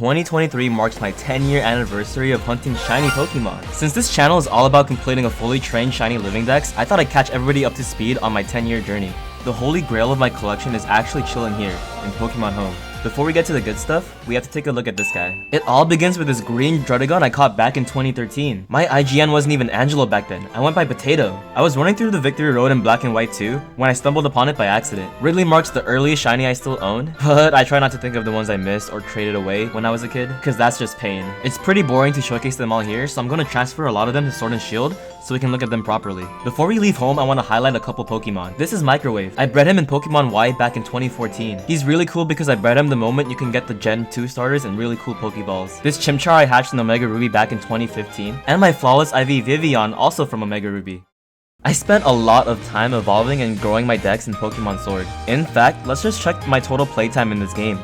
2023 marks my 10-year anniversary of hunting shiny Pokemon. Since this channel is all about completing a fully trained shiny living dex, I thought I'd catch everybody up to speed on my 10-year journey. The holy grail of my collection is actually chilling here, in Pokemon Home. Before we get to the good stuff, we have to take a look at this guy. It all begins with this green Druddigon I caught back in 2013. My IGN wasn't even Angelo back then, I went by Potato. I was running through the Victory Road in Black and White 2 when I stumbled upon it by accident. Ridley marks the earliest shiny I still own, but I try not to think of the ones I missed or traded away when I was a kid, cause that's just pain. It's pretty boring to showcase them all here, so I'm gonna transfer a lot of them to Sword and Shield so we can look at them properly. Before we leave home, I want to highlight a couple Pokemon. This is Microwave. I bred him in Pokemon Y back in 2014. He's really cool because I bred him the moment you can get the Gen 2 starters and really cool Pokeballs. This Chimchar I hatched in Omega Ruby back in 2015, and my Flawless IV Vivian also from Omega Ruby. I spent a lot of time evolving and growing my dex in Pokemon Sword. In fact, let's just check my total playtime in this game.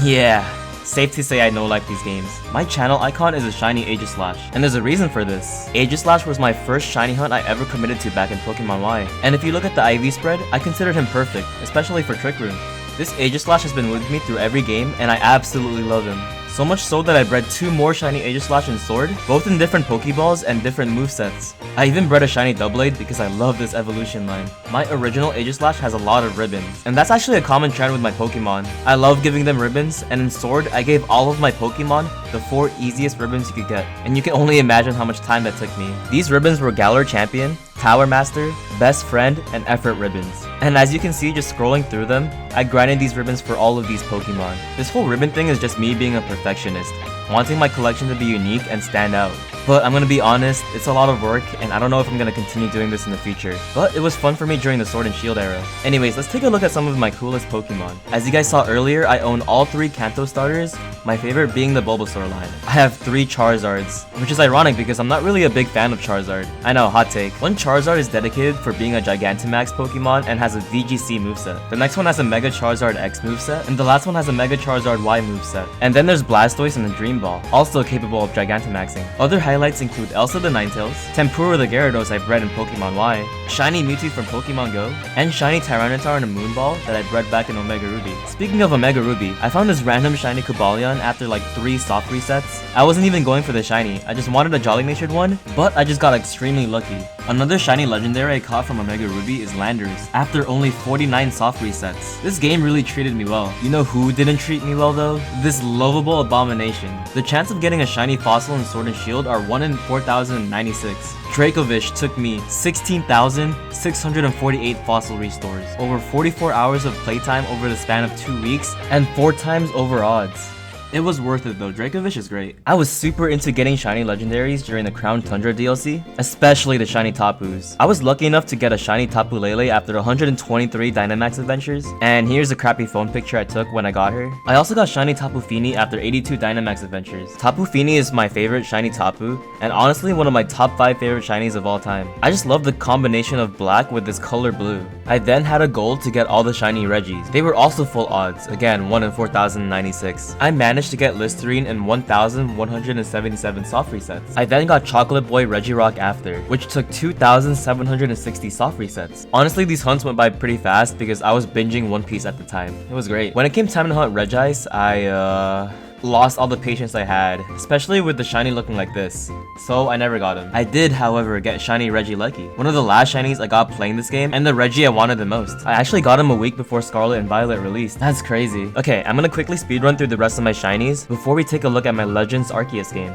Yeah. Safe to say I no-like these games. My channel icon is a shiny Aegislash, and there's a reason for this. Aegislash was my first shiny hunt I ever committed to back in Pokemon Y, and if you look at the IV spread, I considered him perfect, especially for Trick Room. This Aegislash has been with me through every game, and I absolutely love him. So much so that I bred 2 more shiny Aegislash in Sword, both in different Pokeballs and different movesets. I even bred a shiny Doublade because I love this evolution line. My original Aegislash has a lot of ribbons, and that's actually a common trend with my Pokemon. I love giving them ribbons, and in Sword, I gave all of my Pokemon the 4 easiest ribbons you could get, and you can only imagine how much time that took me. These ribbons were Galar Champion, Tower Master, Best Friend, and Effort ribbons. And as you can see just scrolling through them, I grinded these ribbons for all of these Pokemon. This whole ribbon thing is just me being a perfectionist, wanting my collection to be unique and stand out. But I'm gonna be honest, it's a lot of work, and I don't know if I'm gonna continue doing this in the future. But it was fun for me during the Sword and Shield era. Anyways, let's take a look at some of my coolest Pokemon. As you guys saw earlier, I own all 3 Kanto starters, my favorite being the Bulbasaur line. I have 3 Charizards, which is ironic because I'm not really a big fan of Charizard. I know, hot take. One Charizard is dedicated for being a Gigantamax Pokemon and has a VGC moveset. The next one has a Mega Charizard X moveset, and the last one has a Mega Charizard Y moveset. And then there's Blastoise and the Dream Ball, also capable of Gigantamaxing. Other highlights include Elsa the Ninetales, Tempura the Gyarados I bred in Pokemon Y, Shiny Mewtwo from Pokemon Go, and Shiny Tyranitar and a Moonball that I bred back in Omega Ruby. Speaking of Omega Ruby, I found this random Shiny Cobalion after like 3 soft resets. I wasn't even going for the shiny, I just wanted a Jolly Natured one, but I just got extremely lucky. Another shiny legendary I caught from Omega Ruby is Landers, after only 49 soft resets. This game really treated me well. You know who didn't treat me well though? This lovable abomination. The chance of getting a shiny fossil in Sword and Shield are 1 in 4,096. Dracovish took me 16,648 fossil restores, over 44 hours of playtime over the span of 2 weeks, and 4 times over odds. It was worth it though, Dracovish is great. I was super into getting shiny legendaries during the Crown Tundra DLC, especially the shiny Tapus. I was lucky enough to get a shiny Tapu Lele after 123 Dynamax adventures, and here's a crappy phone picture I took when I got her. I also got shiny Tapu Fini after 82 Dynamax adventures. Tapu Fini is my favorite shiny Tapu, and honestly one of my top 5 favorite shinies of all time. I just love the combination of black with this color blue. I then had a goal to get all the shiny Regis. They were also full odds, again 1 in 4,096. I managed to get Listerine in 1,177 soft resets. I then got Chocolate Boy Regirock after, which took 2,760 soft resets. Honestly, these hunts went by pretty fast because I was binging One Piece at the time. It was great. When it came time to hunt Regice, I lost all the patience I had, especially with the shiny looking like this, so I never got him. I did, however, get shiny Regieleki, one of the last shinies I got playing this game, and the Regi I wanted the most. I actually got him a week before Scarlet and Violet released. That's crazy. Okay, I'm gonna quickly speedrun through the rest of my shinies before we take a look at my Legends Arceus game.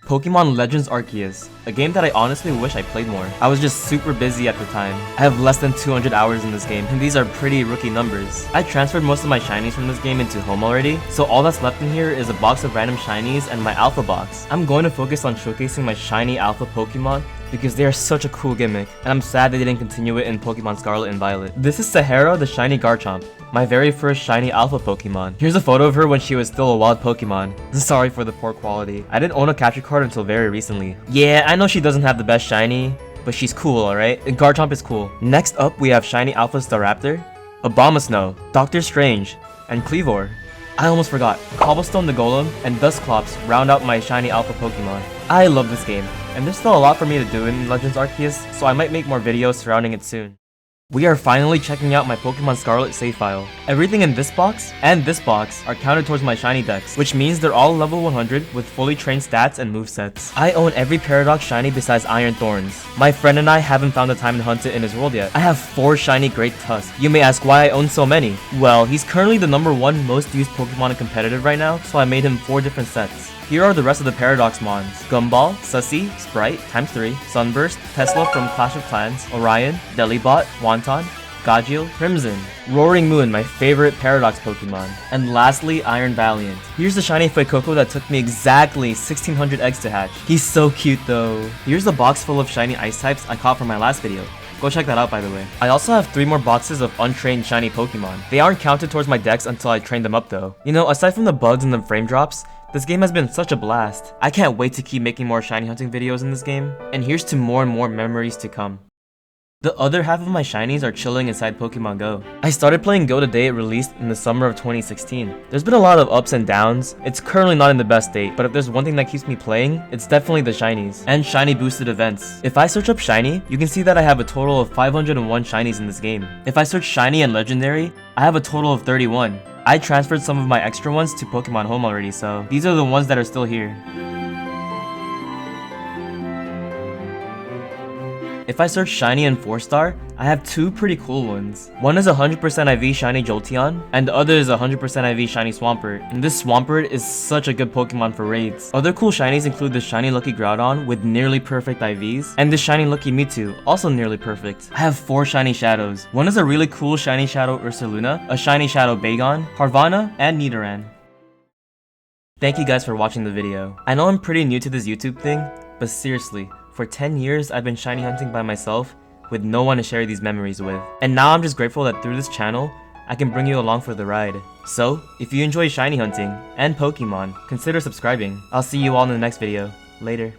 Pokemon Legends Arceus, a game that I honestly wish I played more. I was just super busy at the time. I have less than 200 hours in this game, and these are pretty rookie numbers. I transferred most of my shinies from this game into home already, so all that's left in here is a box of random shinies and my alpha box. I'm going to focus on showcasing my shiny alpha Pokemon because they are such a cool gimmick, and I'm sad they didn't continue it in Pokemon Scarlet and Violet. This is Sahara, the shiny Garchomp, my very first shiny alpha Pokemon. Here's a photo of her when she was still a wild Pokemon. Sorry for the poor quality. I didn't own a capture card until very recently. Yeah, I know she doesn't have the best shiny, but she's cool, alright? And Garchomp is cool. Next up, we have shiny alpha Staraptor, Abomasnow, Doctor Strange, and Cleavor. I almost forgot. Cobblestone the Golem and Dusclops round out my shiny alpha Pokemon. I love this game, and there's still a lot for me to do in Legends Arceus, so I might make more videos surrounding it soon. We are finally checking out my Pokemon Scarlet save file. Everything in this box and this box are counted towards my shiny dex, which means they're all level 100 with fully trained stats and movesets. I own every Paradox shiny besides Iron Thorns. My friend and I haven't found the time to hunt it in his world yet. I have 4 shiny Great Tusk. You may ask why I own so many. Well, he's currently the #1 most used Pokemon in competitive right now, so I made him 4 different sets. Here are the rest of the Paradox Mons: Gumball, Sussy, Sprite, ×3, Sunburst, Tesla from Clash of Clans, Orion, Delibot, Wonton, Gajeel, Crimson, Roaring Moon, my favorite Paradox Pokemon, and lastly, Iron Valiant. Here's the shiny Fuecoco that took me exactly 1600 eggs to hatch. He's so cute though. Here's the box full of shiny ice types I caught from my last video. Go check that out, by the way. I also have 3 more boxes of untrained shiny Pokemon. They aren't counted towards my dex until I train them up though. You know, aside from the bugs and the frame drops, this game has been such a blast. I can't wait to keep making more shiny hunting videos in this game, and here's to more and more memories to come. The other half of my shinies are chilling inside Pokemon Go. I started playing Go the day it released in the summer of 2016. There's been a lot of ups and downs. It's currently not in the best state, but if there's one thing that keeps me playing, it's definitely the shinies and shiny boosted events. If I search up shiny, you can see that I have a total of 501 shinies in this game. If I search shiny and legendary, I have a total of 31. I transferred some of my extra ones to Pokemon Home already, so these are the ones that are still here. If I search shiny and 4-star, I have 2 pretty cool ones. One is 100% IV shiny Jolteon, and the other is 100% IV shiny Swampert. And this Swampert is such a good Pokemon for raids. Other cool shinies include the shiny Lucky Groudon with nearly perfect IVs, and the shiny Lucky Mewtwo, also nearly perfect. I have 4 shiny Shadows. One is a really cool shiny Shadow Ursaluna, a shiny Shadow Bagon, Harvana, and Nidoran. Thank you guys for watching the video. I know I'm pretty new to this YouTube thing, but seriously, for 10 years, I've been shiny hunting by myself with no one to share these memories with. And now I'm just grateful that through this channel, I can bring you along for the ride. So, if you enjoy shiny hunting and Pokemon, consider subscribing. I'll see you all in the next video. Later.